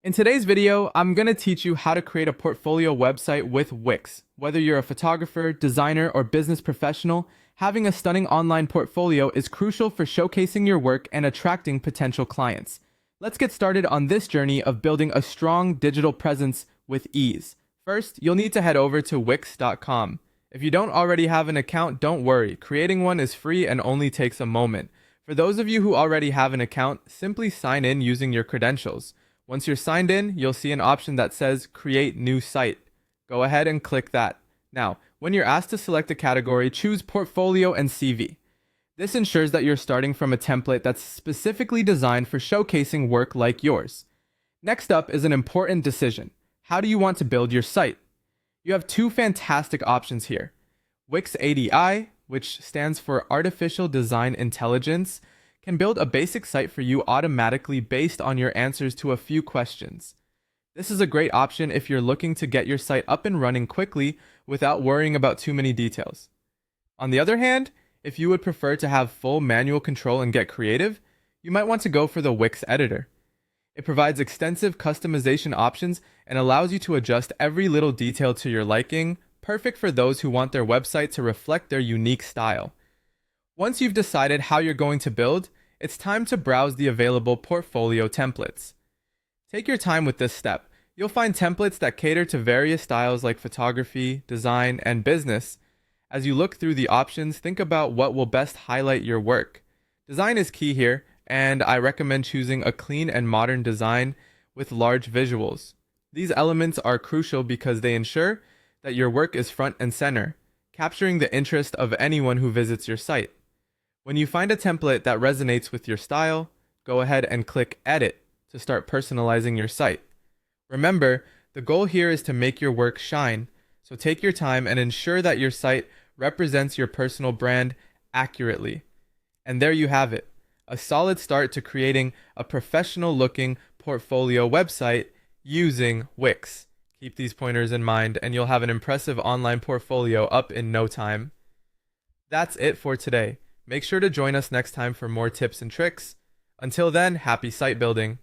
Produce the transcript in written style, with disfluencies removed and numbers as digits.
In today's video, I'm going to teach you how to create a portfolio website with Wix. Whether you're a photographer, designer, or business professional, having a stunning online portfolio is crucial for showcasing your work and attracting potential clients. Let's get started on this journey of building a strong digital presence with ease. First, you'll need to head over to Wix.com. If you don't already have an account, don't worry. Creating one is free and only takes a moment. For those of you who already have an account, simply sign in using your credentials. Once you're signed in, you'll see an option that says Create New Site. Go ahead and click that. Now, when you're asked to select a category, choose Portfolio and CV. This ensures that you're starting from a template that's specifically designed for showcasing work like yours. Next up is an important decision. How do you want to build your site? You have two fantastic options here. Wix ADI, which stands for Artificial Design Intelligence, can build a basic site for you automatically based on your answers to a few questions. This is a great option if you're looking to get your site up and running quickly without worrying about too many details. On the other hand, if you would prefer to have full manual control and get creative, you might want to go for the Wix editor. It provides extensive customization options and allows you to adjust every little detail to your liking, perfect for those who want their website to reflect their unique style. Once you've decided how you're going to build, it's time to browse the available portfolio templates. Take your time with this step. You'll find templates that cater to various styles like photography, design, and business. As you look through the options, think about what will best highlight your work. Design is key here, and I recommend choosing a clean and modern design with large visuals. These elements are crucial because they ensure that your work is front and center, capturing the interest of anyone who visits your site. When you find a template that resonates with your style, go ahead and click Edit to start personalizing your site. Remember, the goal here is to make your work shine, so take your time and ensure that your site represents your personal brand accurately. And there you have it, a solid start to creating a professional-looking portfolio website using Wix. Keep these pointers in mind and you'll have an impressive online portfolio up in no time. That's it for today. Make sure to join us next time for more tips and tricks. Until then, happy site building.